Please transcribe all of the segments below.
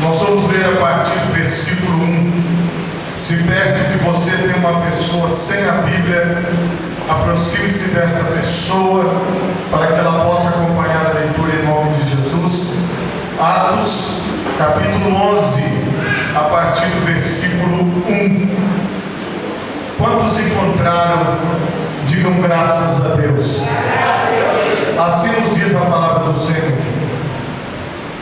Nós vamos ler a partir do versículo 1. Se perto de você tem uma pessoa sem a Bíblia, aproxime-se desta pessoa para que ela possa acompanhar a leitura em nome de Jesus. Atos, capítulo 11, a partir do versículo 1. Quantos encontraram? Digam graças a Deus. Assim nos diz a palavra do Senhor.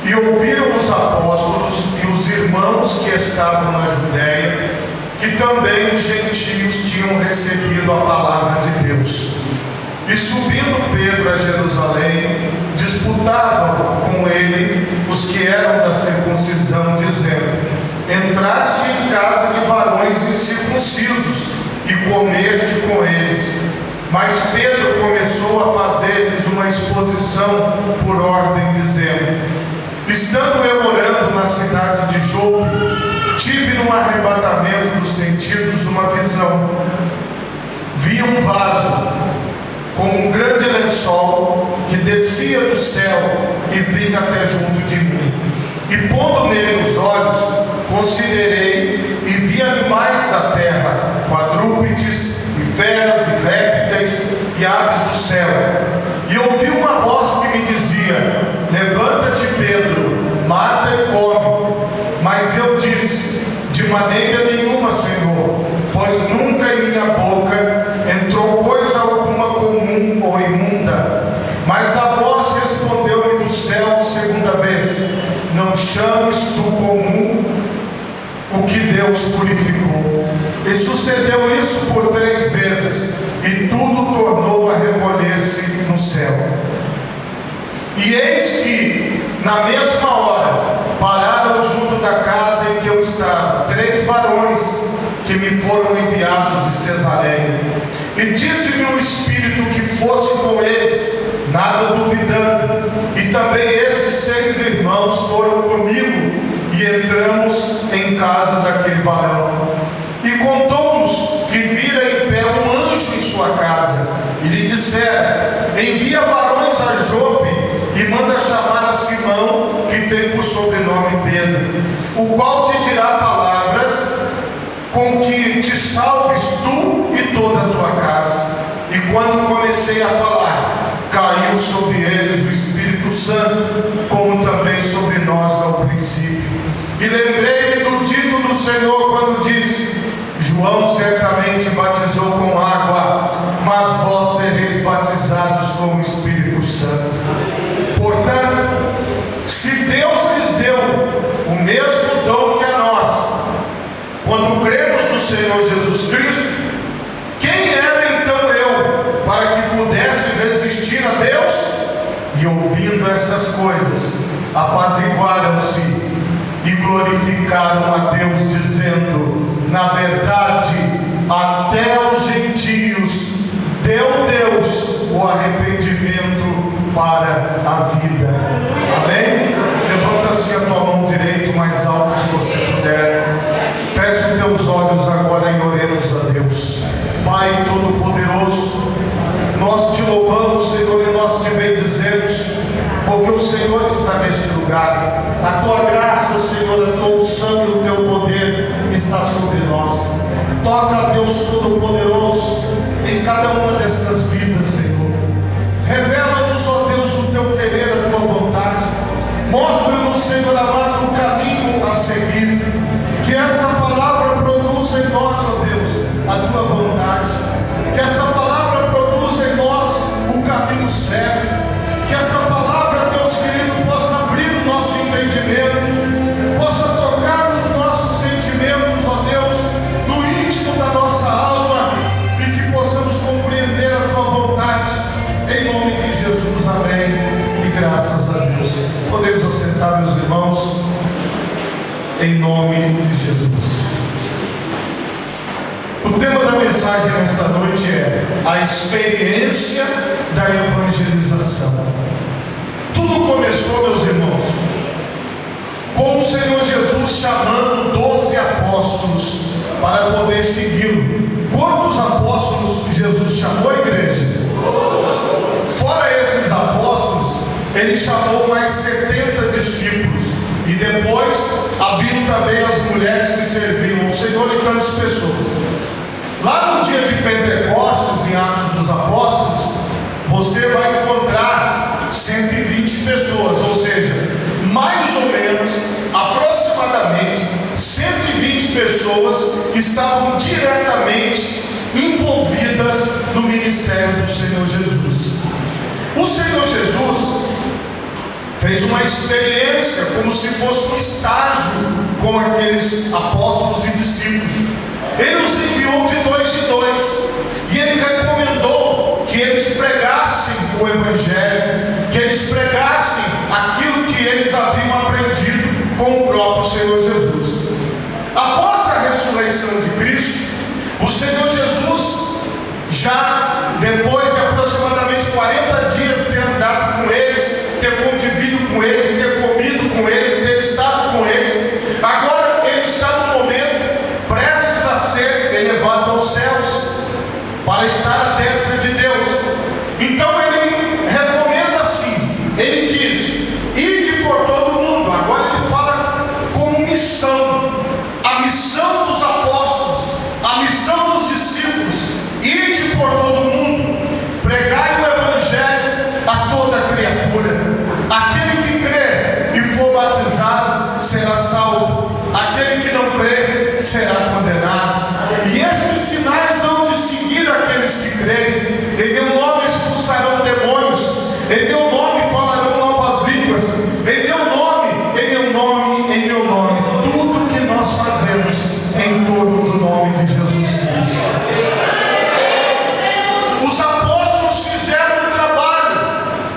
E ouviram os apóstolos e os irmãos que estavam na Judéia, que também os gentios tinham recebido a palavra de Deus. E subindo Pedro a Jerusalém, disputavam com ele os que eram da circuncisão, dizendo: entraste em casa de varões incircuncisos e comeste com eles. Mas Pedro começou a fazer-lhes uma exposição por ordem, dizendo: estando eu orando na cidade de Jope, tive num arrebatamento dos sentidos uma visão. Vi um vaso como um grande lençol que descia do céu e vinha até junto de mim. E pondo nele os olhos, considerei e vi animais da terra, quadrúpedes e feras e répteis e aves do céu. E ouvi uma voz que me dizia: levanta-te, Pedro, mata e come. Mas eu disse: de maneira nenhuma, Senhor, pois nunca em minha boca entrou coisa alguma comum ou imunda. Mas a voz respondeu-me do céu segunda vez: não chames do comum o que Deus purificou. E sucedeu isso por 3 vezes, e tudo tornou a recolher-se no céu. E eis que, na mesma hora, pararam junto da casa em que eu estava 3 varões que me foram enviados de Cesareia. E disse-me o Espírito que fosse com eles, nada duvidando. E também estes 6 irmãos foram comigo, e entramos em casa daquele varão. E contou-nos que vira em pé um anjo em sua casa, e lhe disseram: envia varões a Jope e manda chamar a Simão, que tem por sobrenome Pedro, o qual te dirá palavras com que te salves tu e toda a tua casa. E quando comecei a falar, caiu sobre eles o Espírito Santo, como também sobre nós ao princípio. E lembrei-me do dito do Senhor quando disse: João certamente batizou com água, mas vós sereis batizados com o Espírito Santo. Portanto, se Deus lhes deu o mesmo dom que a nós, quando cremos no Senhor Jesus Cristo, quem era então eu para que pudesse resistir a Deus? E ouvindo essas coisas, apaziguaram-se e glorificaram a Deus, dizendo: na verdade, até os gentios deu Deus o arrependimento para a vida. Amém? Levanta-se a tua mão direita o mais alto que você puder. Feche os teus olhos agora e oremos a Deus. Pai Todo-Poderoso, nós te louvamos, Senhor, e nós te bendizemos, porque o Senhor está neste lugar. A tua graça, Senhor, a tua unção e o teu poder está sobre nós. Toca, Deus Todo-Poderoso, em cada uma destas vidas, Senhor. Revela-nos, ó Deus, o teu querer, a tua vontade. Mostra-nos, Senhor amado, o caminho a seguir. Que esta palavra produza em nós, ó Deus, a tua vontade. Que esta palavra produza em nós o caminho certo. Que esta palavra, Deus querido, possa abrir o nosso entendimento, possa tocar nos nossos sentimentos, ó Deus, no íntimo da nossa alma, e que possamos compreender a tua vontade, em nome de Jesus, amém, e graças a Deus. Podemos assentar, meus irmãos, em nome de Jesus. O tema da mensagem nesta noite é a experiência da evangelização. Tudo começou, meus irmãos, com o Senhor Jesus chamando 12 apóstolos para poder segui-lo. Quantos apóstolos Jesus chamou, igreja? Fora esses apóstolos, ele chamou mais 70 discípulos. E depois haviam também as mulheres que serviam o Senhor e tantas pessoas. Lá no dia de Pentecostes, em Atos dos Apóstolos, você vai encontrar 120 pessoas, ou seja, mais ou menos, aproximadamente 120 pessoas estavam diretamente envolvidas no ministério do Senhor Jesus. O Senhor Jesus fez uma experiência como se fosse um estágio com aqueles apóstolos e discípulos. Ele os enviou de dois em dois e ele recomendou que eles pregassem o Evangelho, que eles pregassem aquilo que eles haviam aprendido com o próprio Senhor Jesus. Após a ressurreição de Cristo, o Senhor Jesus, já depois de aproximadamente 40 dias ter andado com eles, ter convivido com eles, ter comido com eles, ter estado com eles, agora ele está no momento prestes a ser elevado aos céus para estar à destra de Deus. Então ele recomenda assim, ele diz: ide por todo o mundo. Agora ele fala como missão, a missão dos apóstolos, a missão dos discípulos: ide por todo o mundo, pregai o Evangelho a toda criatura. Aquele que crê e for batizado será salvo, aquele que não crê será condenado. E estes sinais hão de seguir aqueles que creem. Em meu nome expulsarão demônios, em meu nome falarão novas línguas, em meu nome, em meu nome, em meu nome. Tudo que nós fazemos em torno do nome de Jesus Cristo. Os apóstolos fizeram o trabalho,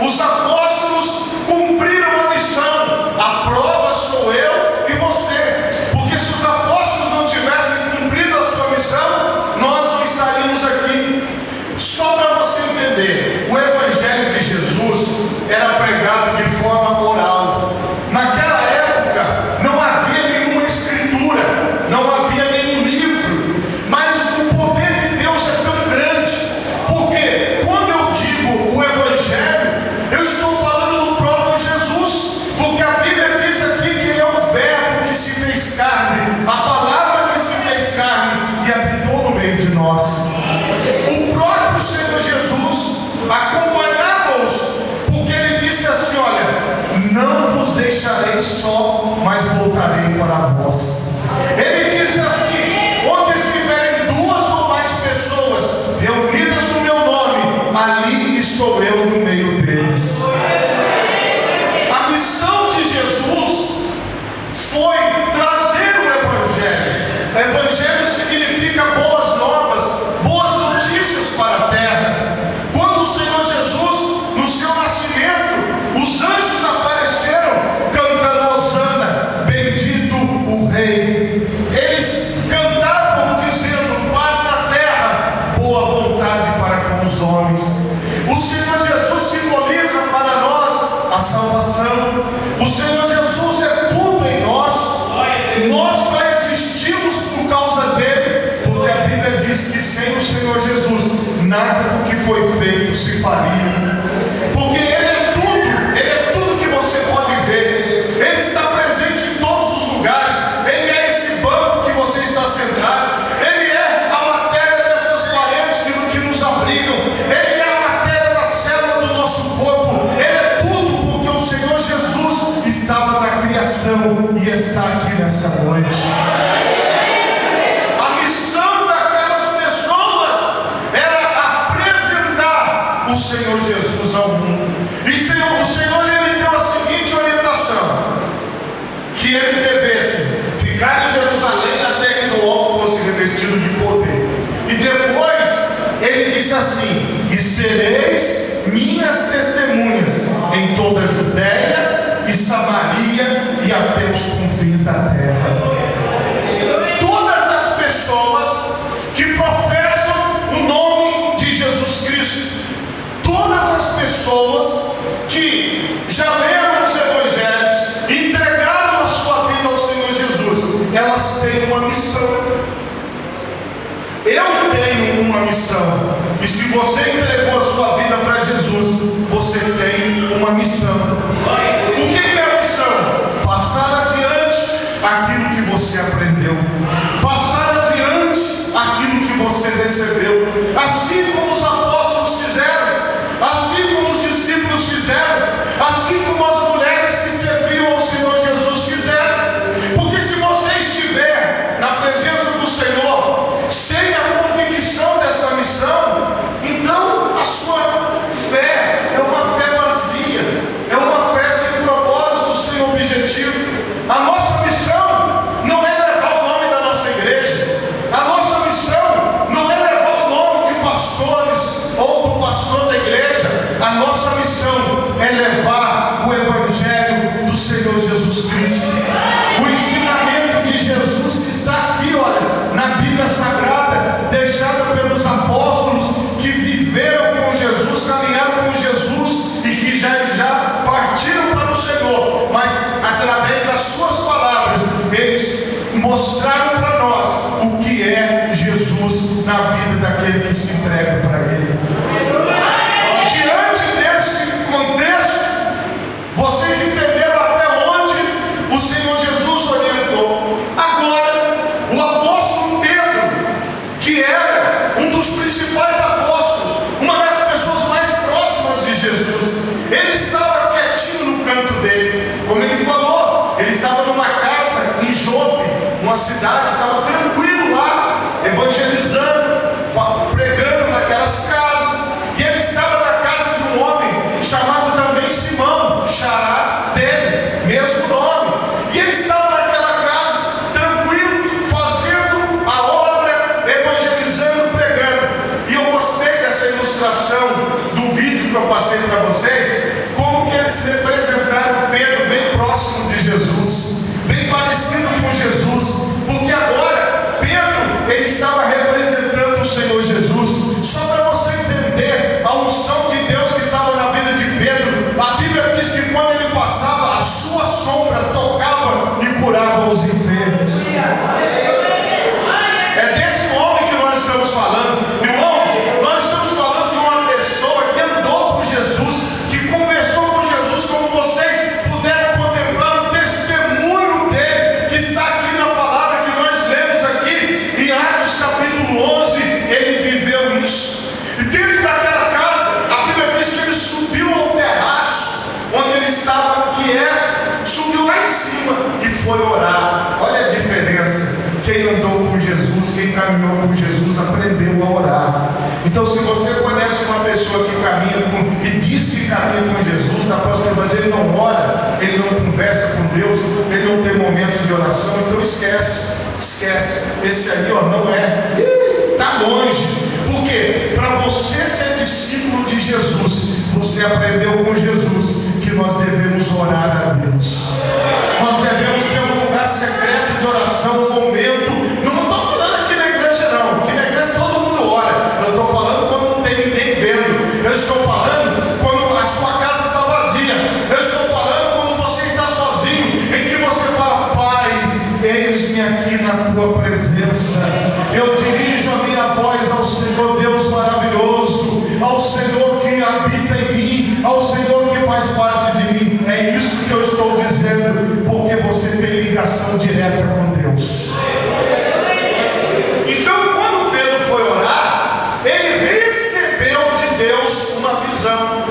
os apóstolos cumpriram a missão. A prova sou eu e você, porque se os apóstolos não tivessem cumprido a sua missão, nós não estaríamos aqui. Só para você entender, o Evangelho de Jesus era pregado de forma oral. Naquela época não havia nenhuma escritura, não havia nenhum livro, mas o poder de Deus é tão grande, porque quando eu digo o Evangelho, eu estou falando do próprio Jesus, porque a Bíblia diz aqui que Ele é o Verbo que se fez carne, a palavra que se fez carne e habitou no meio de nós. O próprio Senhor Jesus acompanhava-os, porque Ele disse assim: olha, não vos deixarei só, mas voltarei para vós. Ele disse assim: onde estiverem duas ou mais pessoas reunidas no meu nome, ali estou eu no meio deles. A missão de Jesus foi trazer o Evangelho. Evangelho significa boas novas, boas notícias para a terra. Quando o Senhor Jesus, no seu nascimento, os anjos apareceram cantando Hosana, bendito o Rei. Eles cantavam dizendo: paz na terra, boa vontade para com os homens. O Senhor Jesus simboliza para nós a salvação. O Senhor Jesus é tudo em nós. Nós só existimos por causa dele, porque a Bíblia diz que sem o Senhor Jesus nada do que foi feito se faria. Porque Ele é tudo que você pode ver. Ele está presente em todos os lugares. Ele é esse banco que você está sentado. Ele é a matéria dessas paredes que nos abrigam. Ele é a matéria da célula do nosso corpo. Ele é tudo, porque o Senhor Jesus estava na criação e está aqui nessa noite. A missão daquelas pessoas era apresentar o Senhor Jesus ao mundo. E o Senhor ele deu a seguinte orientação: que eles devessem ficar em Jerusalém até que do alto fosse revestido de poder. E depois ele disse assim: e sereis minhas testemunhas em toda a Judéia e Samaria e até os confins da terra. Todas as pessoas que professam o nome de Jesus Cristo, todas as pessoas que já leram os Evangelhos e entregaram a sua vida ao Senhor Jesus, elas têm uma missão. Eu tenho uma missão. E se você entregou a sua vida para Jesus, você tem uma missão. O que é a missão? Passar adiante a você aprendeu, passar adiante aquilo que você recebeu, assim como os apóstolos fizeram, assim como os discípulos fizeram, assim como as mulheres que serviam ao Senhor Jesus fizeram. Porque se você estiver na presença do Senhor sem a convicção dessa missão, então a sua fé é uma fé vazia, é uma fé sem propósito, sem objetivo. A nossa missão não é levar o nome da nossa igreja, a nossa missão não é levar o nome de pastores ou do pastor da igreja. A nossa missão é levar o Evangelho do Senhor Jesus Cristo, o ensinamento de Jesus que está aqui, olha, na Bíblia Sagrada, deixada pelos apóstolos que viveram com Jesus, caminharam com Jesus e que já partiram para o Senhor, mas através das suas palavras eles mostraram para nós o que é Jesus na vida daquele que se entrega para Ele. Diante desse contexto, vocês entenderam até onde o Senhor Jesus orientou. Agora, o apóstolo Pedro, que era um dos principais apóstolos, uma das pessoas mais próximas de Jesus, ele estava quietinho no canto dele, como ele falou, ele estava numa casa em Jope, uma cidade, estava tranquilo lá, evangelizando, pregando naquelas casas, e ele estava na casa de um homem chamado também Simão, xará dele, mesmo nome, e ele estava naquela casa, tranquilo, fazendo a obra, evangelizando, pregando. E eu gostei dessa ilustração do vídeo que eu passei para vocês, como que eles representaram Pedro bem próximo de Jesus, bem parecido com Jesus, porque agora Pedro, ele estava representando o Senhor Jesus. Só para você entender a unção de Deus que estava na vida de Pedro, a Bíblia diz que quando ele passava, a sua sombra tocava e curava os enfermos. É desse homem que nós estamos falando, irmãos. Nós estamos falando de uma pessoa que andou com Jesus, que conversou com Jesus, como vocês puderam contemplar o testemunho dele, que está aqui na palavra que nós lemos aqui em Atos capítulo 11. Ele viveu isso. E dentro daquela casa, a Bíblia diz que ele subiu ao terraço onde ele estava quieto, subiu lá em cima e foi orar. Olha a diferença. Quem andou com Jesus, quem caminhou com Jesus, aprendeu a orar. Então, se você conhece uma pessoa que caminha e diz que caminha com Jesus, na próxima vez ele não ora, ele não conversa com Deus, ele não tem momentos de oração, então esquece. Esse aí, ó, não é. Está longe. Por quê? Para você ser discípulo de Jesus, você aprendeu com Jesus que nós devemos orar a Deus. Nós devemos ter um lugar secreto de oração, um momento. Não estou falando aqui na igreja não, aqui na igreja todo mundo ora. Eu estou falando quando não tem ninguém vendo. Eu estou falando quando a sua casa está vazia. Eu estou falando quando você está sozinho, em que você fala: Pai, eis-me aqui na tua presença. Eu dirijo a minha voz ao Senhor Deus maravilhoso, ao Senhor que habita em mim, ao Senhor que faz parte de mim. É isso que eu estou dizendo, porque você tem ligação direta com Deus. Então, quando Pedro foi orar, ele recebeu de Deus uma visão,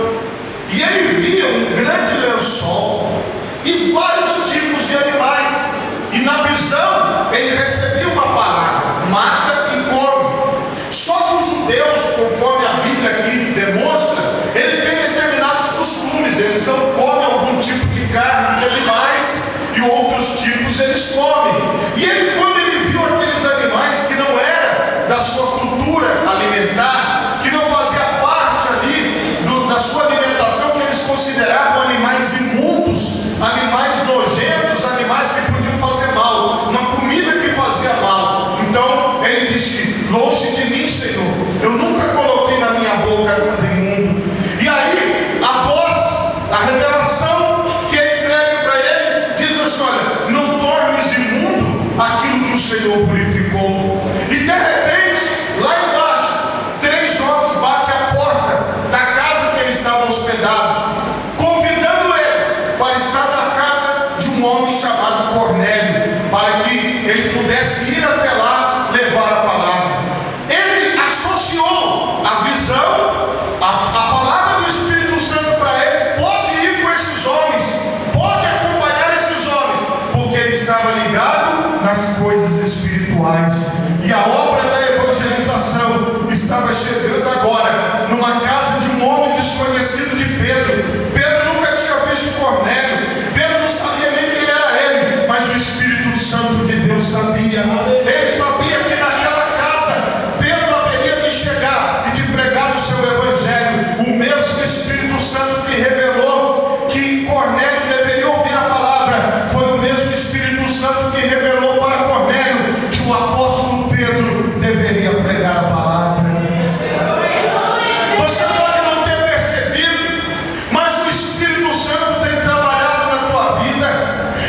e ele via um grande lençol e vários tipos de animais, e na visão ele recebia uma palavra: mata e come. Só que os judeus, conforme a Bíblia aqui demonstra, eles têm determinados costumes, eles não comem algum tipo de carne de animais, e outros tipos eles comem. E ele, quando ele viu aqueles animais que não era da sua cultura alimentar, que não fazia parte ali da sua alimentação, que eles consideravam animais imundos, animais nojentos, animais que podiam fazer mal, uma comida que fazia mal. Então ele disse: longe de mim, Senhor, eu nunca coloquei na minha boca nada imundo. E aí a voz, a revelação que é entregue para ele, diz assim: olha, não tornes imundo aquilo que o Senhor purificou. E de repente, lá embaixo, 3 homens batem a porta da casa que ele estava hospedado, convidando ele para estar na casa de um homem chamado Cornélio, para que ele pudesse ir até lá levar a palavra. Ele associou a visão, a palavra do Espírito Santo para ele. Pode ir com esses homens, pode acompanhar esses homens, porque ele estava ligado nas coisas espirituais. E a obra da evangelização estava chegando agora numa casa de um homem desconhecido de Pedro. Pedro nunca tinha visto Cornélio, Pedro não sabia nem quem era ele, mas o Espírito Santo de Deus sabia. Ele sabia que naquela casa Pedro haveria de chegar e de pregar o seu evangelho. O mesmo Espírito Santo que revelou que Cornélio deveria ouvir a palavra foi o mesmo Espírito Santo que revelou para Cornélio que o apóstolo Pedro deveria pregar a palavra. Você pode não ter percebido, mas o Espírito Santo tem trabalhado na tua vida.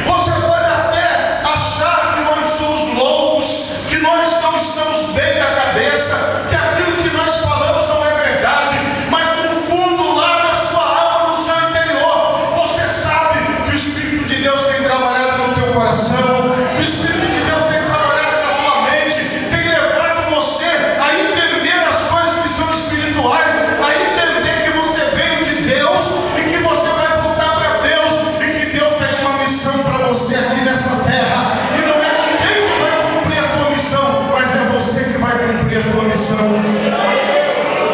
Você pode até achar que nós somos loucos, que nós não estamos bem da cabeça, que aquilo que nós falamos não é verdade, mas no fundo, lá na sua alma, no seu interior, você sabe que o Espírito de Deus tem trabalhado no teu coração, que o Espírito de Deus tem trabalhado na tua mente, tem levado você a entender as coisas que são espirituais, a entender que você veio de Deus e que você vai voltar para Deus, e que Deus tem uma missão para você aqui nessa terra. E não é ninguém que vai cumprir a tua missão, mas é você que vai cumprir a tua missão.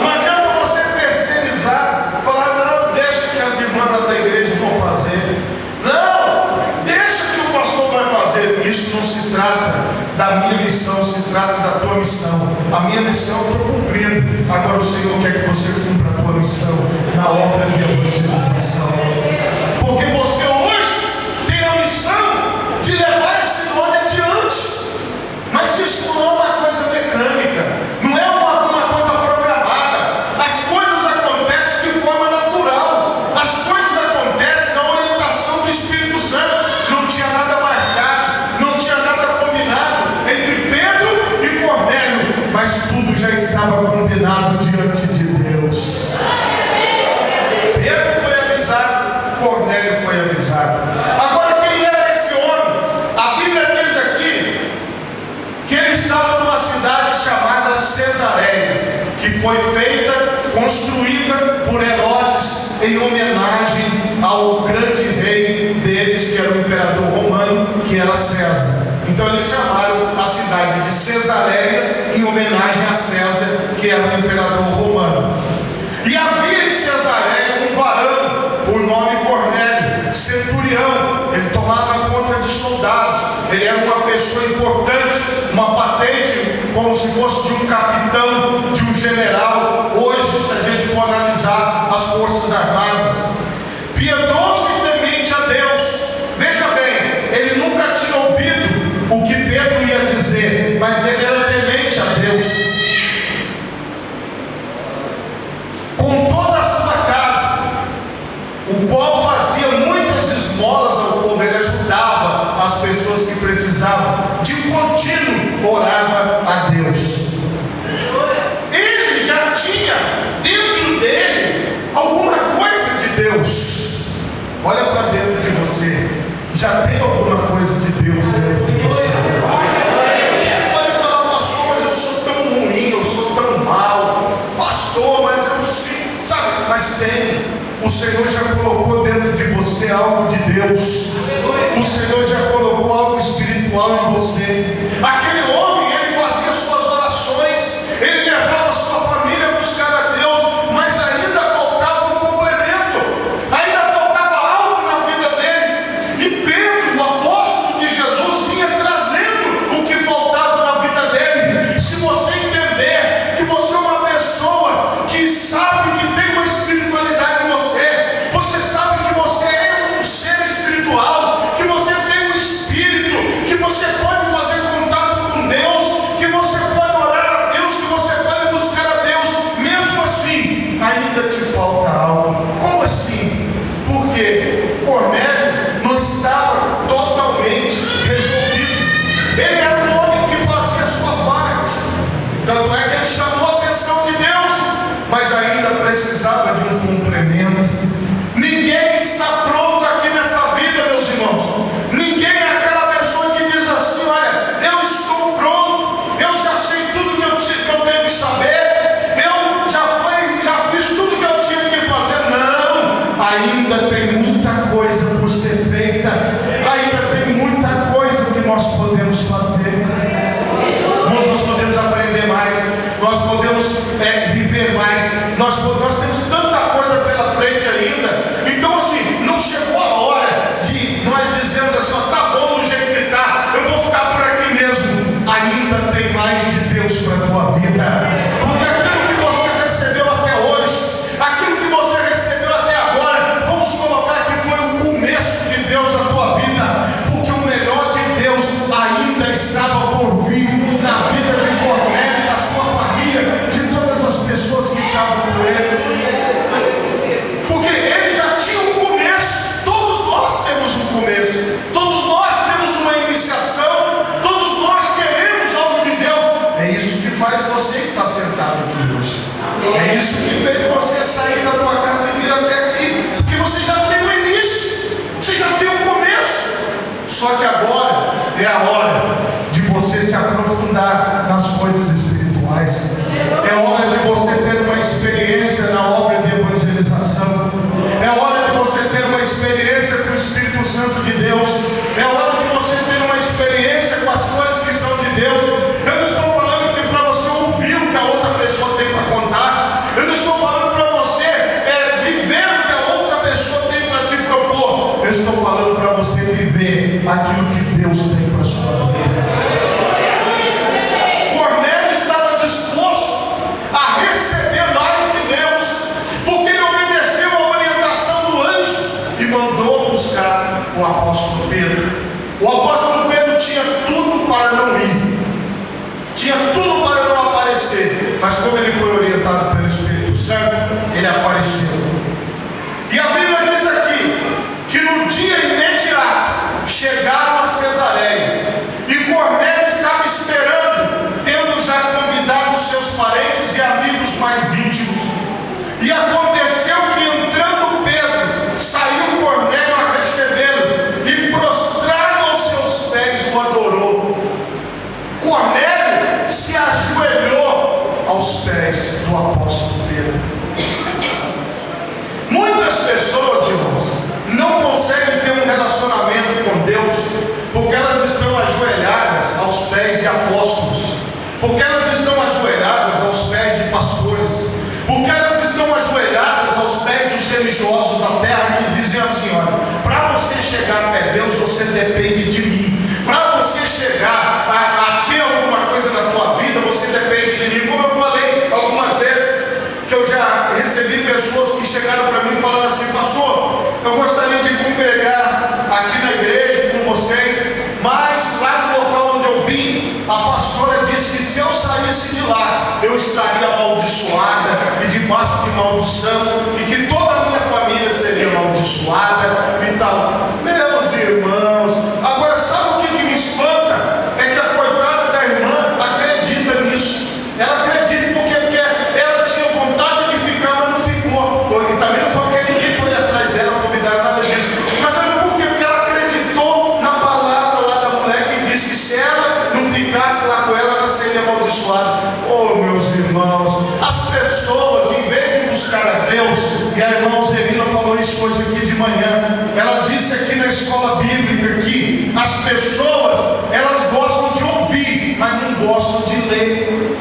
Não adianta você terceirizar, falar, não, deixa que as irmãs da igreja vão fazer. Não, deixa que o pastor vai fazer. Isso não se trata da minha missão, se trata da tua missão. A minha missão eu estou cumprindo. Agora o Senhor quer que você cumpra a tua missão na obra de evangelização. Porque você hoje tem a missão de levar esse nome adiante. Mas isso não é uma coisa mecânica, não é uma coisa programada. As coisas acontecem de forma natural. As coisas acontecem na orientação do Espírito Santo. Não tinha nada marcado, não tinha nada combinado entre Pedro e Cornélio, mas tudo já estava combinado diante de Deus. Pedro foi avisado, Cornélio foi avisado. Agora, quem era esse homem? A Bíblia diz aqui que ele estava numa cidade chamada Cesareia, que foi feita, construída por Herodes em homenagem ao grande rei deles, que era o imperador romano, que era César. Então eles chamaram a cidade de Cesareia em homenagem a César, que era o imperador romano. E havia em Cesareia um varão, por nome Cornélio, centurião. Ele tomava conta de soldados. Ele era uma pessoa importante, uma patente, como se fosse de um capitão, de um general. Hoje, se a gente for analisar as forças armadas, piedoso e temente a Deus. Veja bem, ele nunca tinha ouvido o que Pedro ia dizer, mas ele era temente a Deus. Com toda a sua casa, o qual fazia muitas esmolas ao povo, ele ajudava as pessoas que precisavam, de contínuo orava a Deus. Ele já tinha dentro dele alguma coisa de Deus. Olha para dentro de você, já tem alguma coisa de Deus dentro de você. Você pode falar, pastor, mas eu sou tão ruim, eu sou tão mal, pastor, mas eu sim, sabe? Mas tem. O Senhor já colocou dentro de você algo de Deus. O Senhor já colocou algo espiritual em você. Aquele homem, ele fazia suas orações, ele levava a sua família a buscar a Deus, mas ainda faltava um complemento, ainda faltava algo na vida dele. E Pedro, o apóstolo de nós temos tanta coisa pela frente ainda. Então assim, não chegou a hora de nós dizermos assim, ó, tá bom do jeito que tá, eu vou ficar por aqui mesmo. Ainda tem mais de Deus para a tua vida, porque aquilo que você recebeu até hoje, aquilo que você recebeu até agora, vamos colocar que foi o começo de Deus na tua vida, porque o melhor de Deus ainda estava por vir na vida de Cornélio, da sua família, de todas as pessoas que estavam com ele, porque ele já tinha um começo. Todos nós temos um começo, todos nós temos uma iniciação, todos nós queremos algo de Deus. É isso que faz você estar sentado aqui hoje, é isso que fez você sair da tua casa e vir até aqui, porque você já tem um início, você já tem um começo. Só que agora é a hora de você se aprofundar nas coisas espirituais, é hora de você ter uma experiência na obra de evangelização, é hora de você ter uma experiência com o Espírito Santo de Deus, é hora de você ter uma experiência com as coisas que são de Deus. Eu não estou falando que para você ouvir o que a outra pessoa tem para contar, eu não estou falando para você viver o que a outra pessoa tem para te propor, eu estou falando para você viver aquilo que Deus tem para a sua vida. Cornélio estava disposto a receber mais de Deus, porque ele obedeceu a orientação do anjo e mandou buscar o apóstolo Pedro. O apóstolo Pedro tinha tudo para não ir, tinha tudo para não aparecer, mas como ele foi orientado pelo Espírito Santo, ele apareceu. E a Bíblia diz aqui que no dia imediato chegaram a Cesareia, e Cornélio estava esperando, tendo já convidado seus parentes e amigos mais íntimos. E aconteceu que, entrando Pedro, saiu Cornélio a recebê-lo, e prostrado aos seus pés o adorou. Cornélio se ajoelhou aos pés do apóstolo Pedro. Muitas pessoas, irmãos, não conseguem ter um relacionamento com Deus porque elas estão ajoelhadas aos pés de apóstolos, porque elas estão ajoelhadas aos pés de pastores, porque elas estão ajoelhadas aos pés dos religiosos da terra que dizem assim: olha, para você chegar até Deus, você depende de mim. Para você chegar a ter alguma coisa na tua vida, você depende de mim. Como eu falei algumas vezes, que eu já recebi pessoas que chegaram para mim e falaram assim: pastor, eu gostaria de congregar aqui na igreja com vocês, mas lá no local onde eu vim, a pastora disse que se eu saísse de lá, eu estaria amaldiçoada e debaixo de maldição, e que toda a minha família seria amaldiçoada e tal. Meus irmãos, agora sabe o que me espanta? É que a coitada da irmã acredita nisso. Ela acredita porque ela tinha vontade de ficar, mas não ficou. E também não foi porque ninguém foi atrás dela convidar, nada disso. Mas sabe por quê? Porque ela acreditou na palavra lá da mulher que disse que se ela não ficasse lá com ela, ela seria amaldiçoada. Oh, meus irmãos, as pessoas, em vez de buscar a Deus, e a irmã Zelina falou isso hoje aqui de manhã, ela disse aqui na escola bíblica que as pessoas, elas gostam de ouvir, mas não gostam de ler.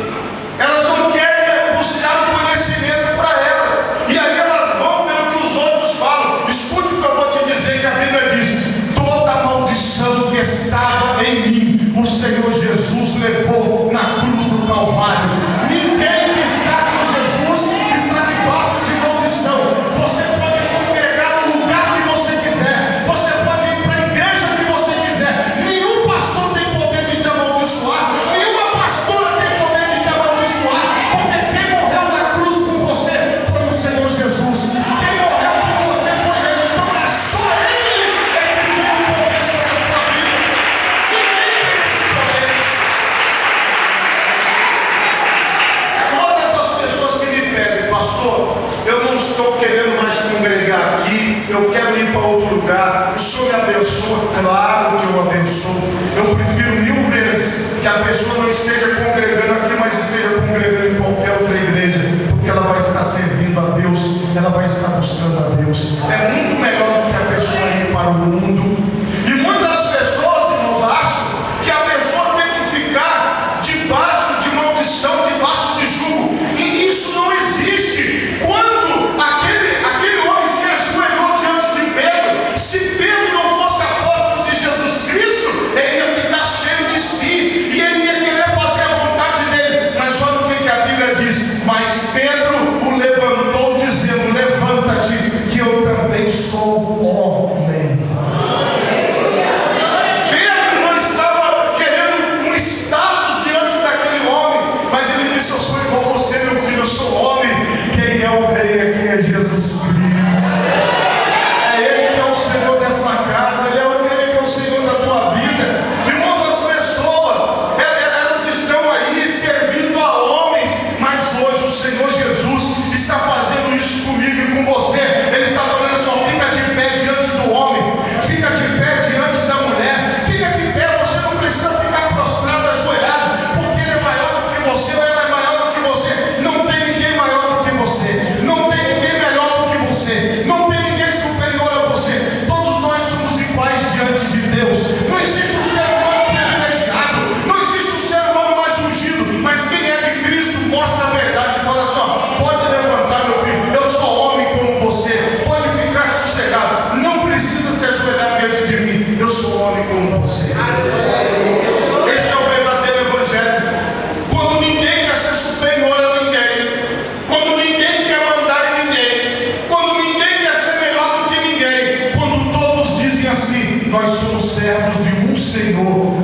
Elas não querem buscar o conhecimento para elas, e aí elas vão pelo que os outros falam. Escute o que eu vou te dizer, que a Bíblia diz: toda a maldição que estava em mim, o Senhor Jesus levou na cruz do Calvário. Ninguém que está com Jesus está debaixo de maldição. Você pode congregar no lugar que você quiser, você pode ir para a igreja que você quiser, nenhum pastor tem poder de te amaldiçoar, nenhuma pastora tem poder de te amaldiçoar, porque quem morreu na cruz por você foi o Senhor Jesus. Quem morreu por você foi Ele. Então é só Ele que tem o poder sobre a sua vida. Ninguém tem esse poder. Todas as pessoas que me pedem: pastor, eu não estou querendo mais congregar aqui, eu quero ir para outro lugar, o Senhor me abençoa? Claro que eu abençoo. Eu prefiro 1000 vezes que a pessoa não esteja congregando aqui, mas esteja congregando em qualquer outra igreja, porque ela vai estar servindo a Deus, ela vai estar buscando a Deus. É muito melhor do que a pessoa ir para o mundo. E muitas pessoas, irmãos, acham que a pessoa tem que ficar debaixo de maldição, debaixo de jugo, e isso não existe.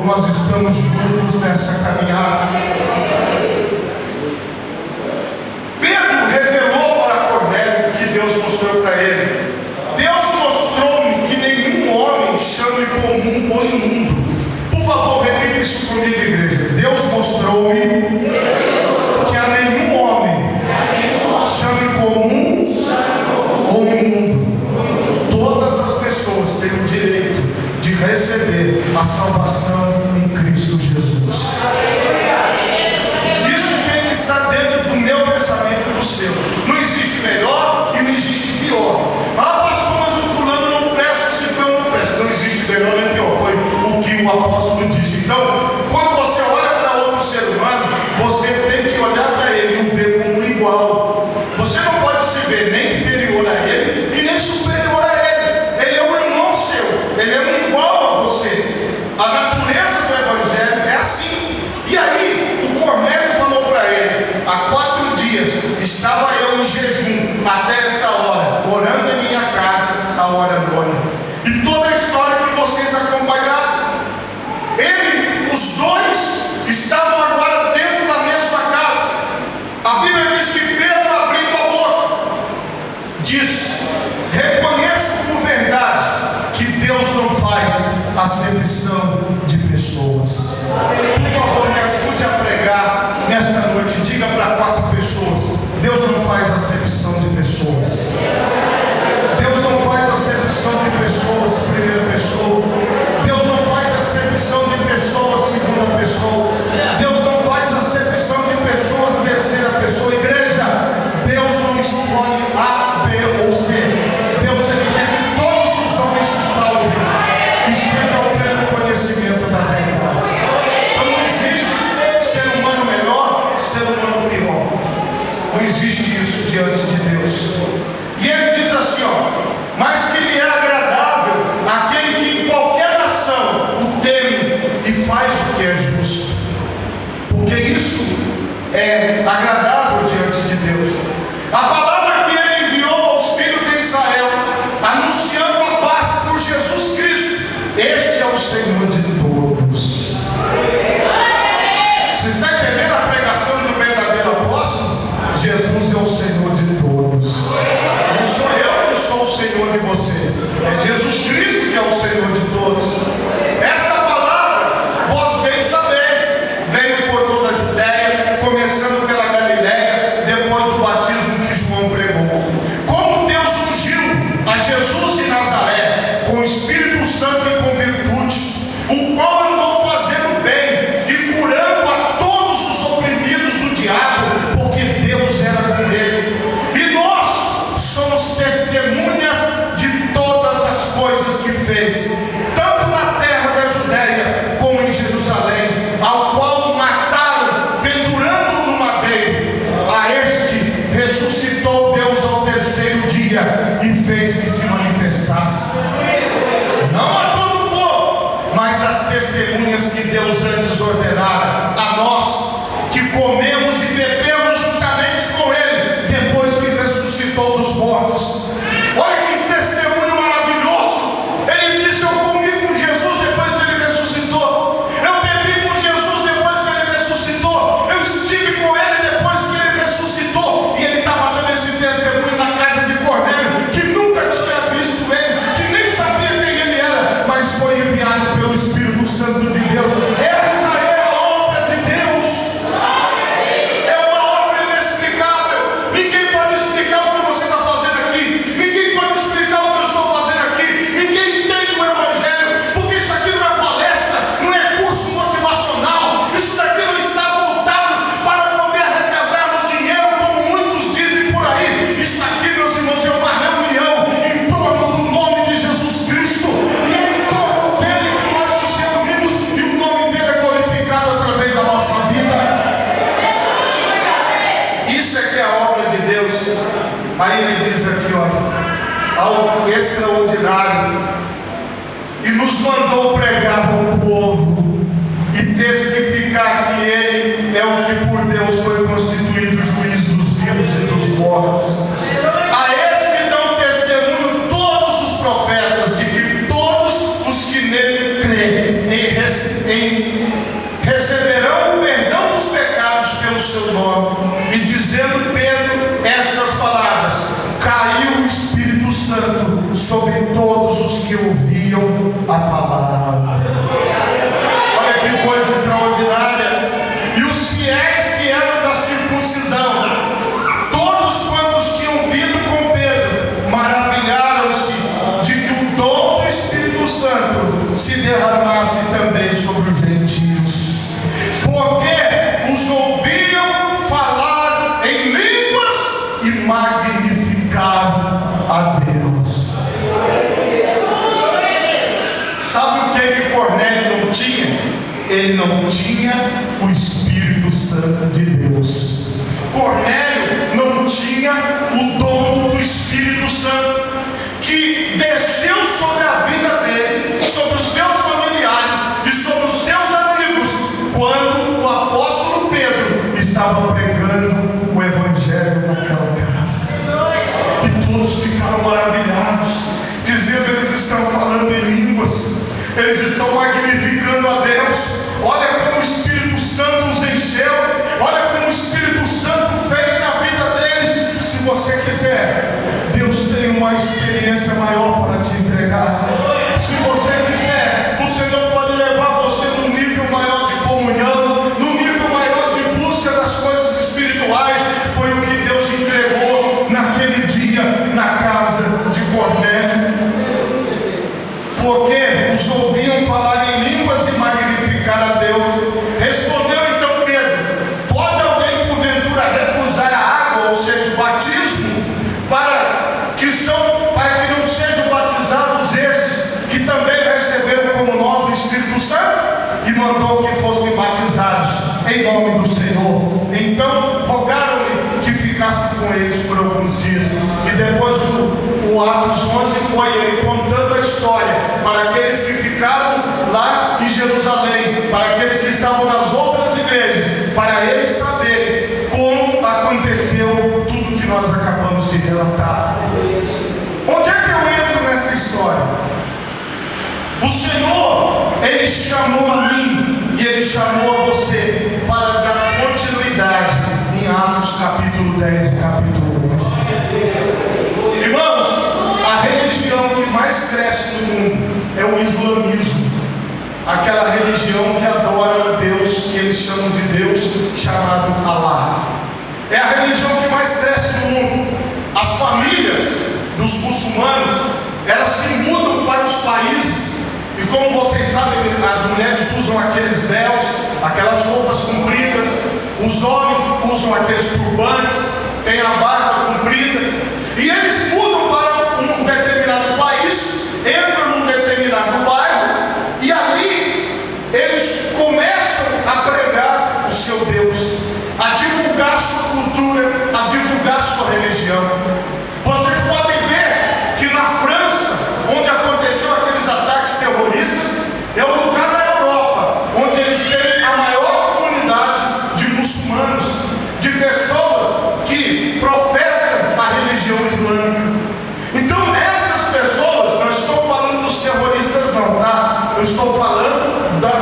nós estamos juntos nessa caminhada. Pedro revelou para Cornélio que Deus mostrou para ele. Deus mostrou-me que nenhum homem chame comum ou imundo. Por favor, repita isso comigo, igreja. Deus mostrou-me que a nenhum homem chame comum ou imundo. Todas as pessoas têm o direito de receber a salvação em Cristo Jesus. Isso tem que estar dentro do meu pensamento e do seu. Não existe melhor e não existe pior. Ah, pastor, mas o fulano não presta, o ciclano não presta. Não existe melhor nem pior. Foi o que o apóstolo disse. Então, quando você olha para outro ser humano, você tem que olhar para ele e o ver como igual. Você não pode se ver nem inferior a ele e nem superior a ele. Ele é um irmão seu. Ele é um igual a você. A natureza do evangelho é assim. E aí, o Cornélio falou para ele: há 4 dias estava eu em jejum até esta hora, orando em minha casa a hora nona. E toda a história que vocês acompanharam, os dois estavam agora dentro da mesma casa. A Bíblia diz que Pedro, abrindo a boca, diz: reconheço por verdade que Deus não faz acepção de pessoas. Por favor, me ajude a pregar nesta noite. Diga para 4 pessoas: Deus não faz acepção de pessoas. Deus não faz acepção de pessoas, primeira pessoa. Deus não faz acepção de pessoas, segunda pessoa. Deus não faz acepção de pessoas, terceira pessoa. Igreja, Deus não escolhe A, B ou C. Deus, Ele quer que todos os homens se salvem e cheguem ao pleno conhecimento da verdade. Então não existe ser humano melhor, ser humano pior. Não existe isso diante de Deus. E Ele diz assim, mas que lhe é agradável aquele que em qualquer nação o teme e faz o que é justo, porque isso é agradável diante de Deus. A palavra que Ele enviou aos filhos de Israel, anunciando a paz por Jesus Cristo. Este é o Senhor de todos. Você está entendendo a pregação do verdadeiro apóstolo? Jesus é o Senhor de todos. Não sou eu que sou o Senhor de você, é Jesus Cristo que é o Senhor de todos. Esta palavra, vós bem sabeis, veio por toda a Judéia, começando pela Galiléia, depois do batismo que João pregou. Como Deus ungiu a Jesus de Nazaré com o Espírito Santo e com virtude, o qual andou fazendo bem e curando a todos os oprimidos do diabo, porque Deus era com ele. E nós somos testemunhas de todas as coisas que fez, tanto na terra da Judéia como em Jerusalém, ao qual mataram, pendurando no madeiro. A este ressuscitou Deus ao terceiro dia e fez que se manifestasse, não a todo o povo, mas às testemunhas que Deus antes ordenara, a nós que comemos e bebemos juntamente com Ele, depois que ressuscitou dos mortos. Olha que testemunho maravilhoso. Ele disse: eu comi com Jesus depois que Ele ressuscitou, eu bebi com Jesus depois que Ele ressuscitou, eu estive com Ele depois que Ele ressuscitou. E ele estava dando esse testemunho na casa de Cornélio, que nunca tinha visto Ele, que nem sabia quem Ele era, mas foi enviado pelo Espírito Santo de Deus. Esta é a obra de Deus. É uma obra inexplicável. Ninguém pode explicar o que você está fazendo aqui. Ninguém pode explicar o que eu estou fazendo aqui. Ninguém entende o Evangelho, porque isso aqui não é palestra, não é curso motivacional. Isso daqui não está voltado para poder arrecadarmos dinheiro, como muitos dizem por aí. Isso aqui, meus irmãos, é uma reunião em torno do nome de Jesus Cristo. E é em torno dele que nós nos reunimos, e o nome dele é glorificado através da nossa vida. Isso é que é a obra de Deus. Aí ele diz aqui, ao extraordinário, e nos mandou pregar ao povo e testificar que Ele é o que por Deus foi constituído juiz dos vivos e dos mortos. A esse dão testemunho todos os profetas, de que todos os que nele creem em assim receberão o perdão dos pecados pelo seu nome. E dizendo Pedro estas palavras, caiu o Espírito Santo sobre todos os que ouviam a palavra. Olha que coisa extraordinária. E os fiéis que eram da circuncisão, todos quantos tinham vindo com Pedro, maravilharam-se de que o dom do Espírito Santo se derramasse também sobre os gentios, porque os ouviam falar em línguas e magnificar a Deus. Sabe o que Cornélio não tinha? Ele não tinha o Espírito Santo de Deus. Cornélio não tinha o dom do Espírito Santo, que desceu sobre a vida dele, sobre os seus familiares e sobre os seus amigos, quando o apóstolo Pedro estava pregando o Evangelho naquela casa. E todos ficaram maravilhados, dizendo: eles estão falando em línguas, eles estão magnificando a Deus. Olha como o Espírito Santo os encheu, olha como o Espírito Santo fez na vida deles. Se você quiser, Deus tem uma experiência maior para te entregar. Se você quiser, o Senhor pode levar você num nível maior de comunhão, num nível maior de busca das coisas espirituais. Foi o que Deus entregou naquele dia na casa de Cornélio. Porque os ouviam falar em línguas e magnificar a Deus. Respondeu então Pedro: pode alguém porventura recusar a água, ou seja, o batismo, para que não sejam batizados esses que também receberam como nós o Espírito Santo? E mandou que fossem batizados em nome do Senhor. Então rogaram-lhe que ficasse com eles por alguns dias. E depois o Atos 11 foi ele contando a história para aqueles que ficaram lá em Jerusalém, para aqueles que estavam nas outras igrejas, para eles saberem como aconteceu tudo que nós acabamos de relatar. Onde é que eu entro nessa história? O Senhor, Ele chamou a mim e Ele chamou a você para dar continuidade em Atos capítulo 10 e capítulo 11. Irmãos, a religião que mais cresce no mundo é o islamismo. Aquela religião que adora o Deus que eles chamam de Deus, chamado Allah. É a religião que mais cresce no mundo. As famílias dos muçulmanos, elas se mudam para os países. E como vocês sabem, as mulheres usam aqueles véus, aquelas roupas compridas. Os homens usam aqueles turbantes, têm a barba comprida. E eles mudam para um determinado país, entram num determinado bairro, e ali eles começam a pregar o seu Deus, a divulgar sua cultura, a divulgar sua religião. Vocês podem ver que na França, onde aconteceu aqueles ataques terroristas, é o lugar da Europa onde eles têm a maior comunidade de muçulmanos, de pessoas que professam a religião islâmica. Então, essas pessoas, não estou falando dos terroristas não, tá? Eu estou falando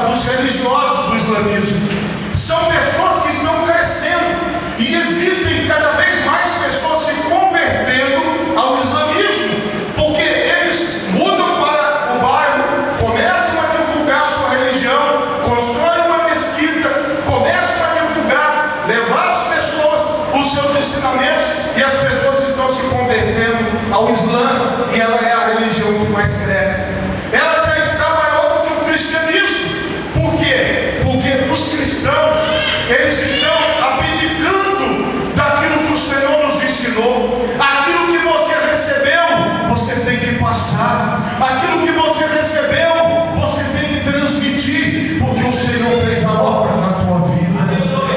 dos religiosos do islamismo. São pessoas que estão crescendo, e existem cada vez mais pessoas se convertendo ao islamismo, porque eles mudam para o bairro, começam a divulgar sua religião, constroem uma mesquita, começam a divulgar, levar às pessoas os seus ensinamentos, e as pessoas estão se convertendo ao Islã, e ela é a religião que mais cresce. Ela já está maior do que o cristianismo. Por quê? Porque os cristãos, eles estão abdicando daquilo que o Senhor nos ensinou. Aquilo que você recebeu, você tem que passar. Aquilo que você recebeu, você tem que transmitir, porque o Senhor fez a obra na tua vida.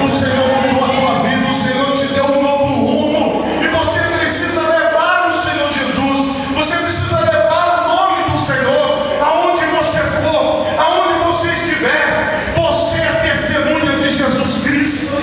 O Senhor mudou a tua vida, o Senhor te deu um novo rumo, e você precisa levar o Senhor Jesus. Você precisa levar o nome do Senhor aonde você for, aonde você estiver. Você é testemunha de Jesus Cristo.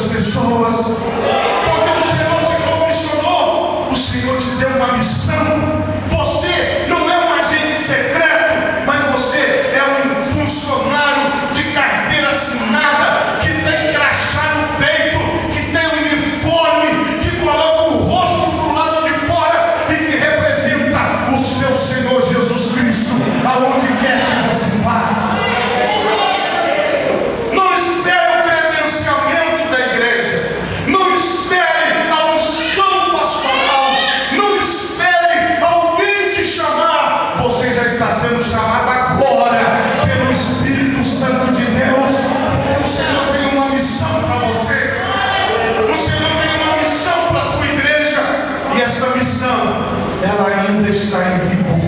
outras pessoas. Porque o Senhor te comissionou, o Senhor te deu uma missão. Você não é um agente secreto, mas você é um funcionário de carteira assinada, que tem crachá no peito, que tem uniforme, que coloca o rosto para o lado de fora e que representa o seu Senhor Jesus Cristo aonde quer que você vá. Não espere o credenciamento da igreja, não espere a unção pastoral, não espere alguém te chamar. Você já está sendo chamado agora pelo Espírito Santo de Deus, porque o Senhor tem uma missão para você. O Senhor tem uma missão para a tua igreja, e essa missão, ela ainda está em vigor.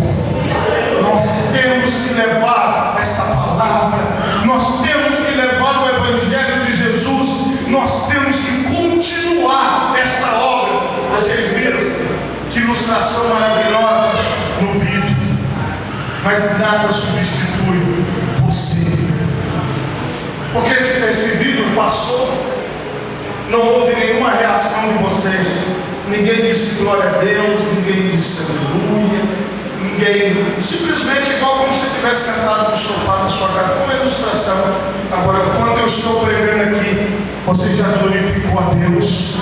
Nós temos que levar esta palavra, nós temos que levar o Evangelho de Jesus, nós temos que continuar esta obra. Vocês viram que ilustração maravilhosa no vídeo, mas nada substitui você. Porque esse vídeo passou, não houve nenhuma reação de vocês. Ninguém disse glória a Deus, ninguém disse aleluia, ninguém, simplesmente igual como se estivesse sentado no sofá na sua casa. Foi uma ilustração. Agora, quando eu estou pregando aqui, você já glorificou a Deus,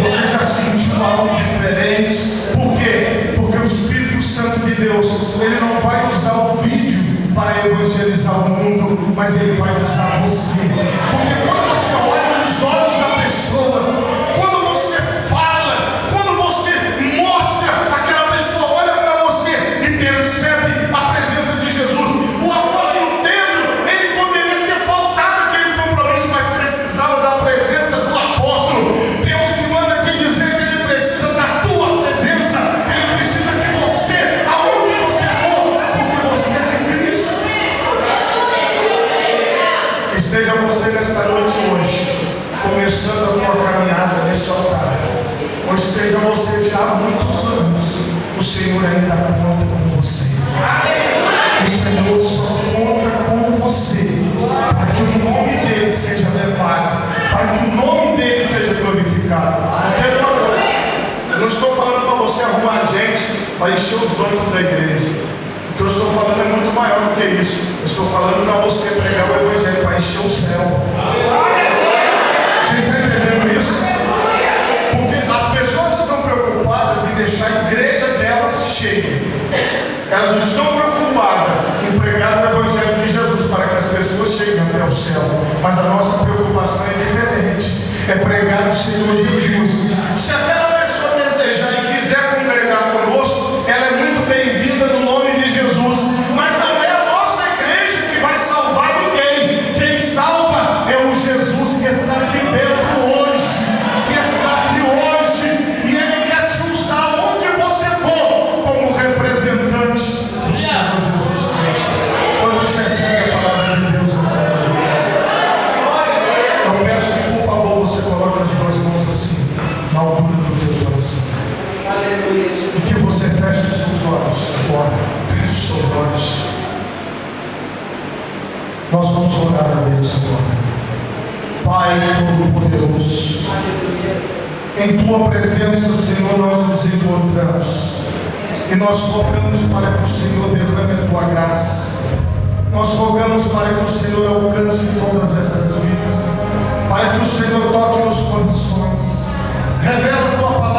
você já sentiu algo diferente. Por quê? Porque o Espírito Santo de Deus, ele não vai usar o vídeo para evangelizar o mundo, mas ele vai usar você. Porque quando você olha nos olhos da pessoa, quando você fala, quando você mostra, aquela pessoa olha para você e percebe a presença de Jesus. O apóstolo Pedro, ele poderia ter faltado aquele compromisso, mas precisava da presença do apóstolo. Deus te manda te dizer que ele precisa da tua presença, ele precisa de você, aonde você for, porque você é de Cristo. Esteja você nesta noite hoje, começando a tua caminhada nesse altar, ou esteja você já há muitos anos, o Senhor ainda conta com você. O Senhor só conta com você para que o nome dele seja levado, para que o nome dele seja glorificado. Eu não estou falando para você arrumar gente para encher os bancos da igreja. O que eu estou falando é muito maior do que isso. Eu estou falando para você pregar o Evangelho para encher o céu. Vocês estão entendendo isso? Porque as pessoas estão preocupadas em deixar a igreja delas cheia. Elas estão preocupadas em pregar o Evangelho de Jesus para que as pessoas cheguem até o céu. Mas a nossa preocupação é diferente. É pregar o Senhor Jesus. Se aquela pessoa desejar e quiser congregar conosco, ela é muito bem-vinda no nome de Jesus. Mas não é a nossa igreja que vai salvar ninguém. Quem salva é o Jesus que está aqui dentro hoje, que está aqui hoje, e ele quer te usar onde você for como representante do Senhor Jesus Cristo. Quando você segue a palavra de Deus nessa noite, eu peço que por favor você coloque as duas mãos assim na altura do teu coração, e que você feche os seus olhos agora. Feche os seus olhos. Nós vamos orar a Deus agora. Pai Todo-Poderoso, em Tua presença, Senhor, nós nos encontramos e nós rogamos para que o Senhor derrame a Tua graça. Nós rogamos para que o Senhor alcance todas estas vidas, para que o Senhor toque nos corações, revela a Tua palavra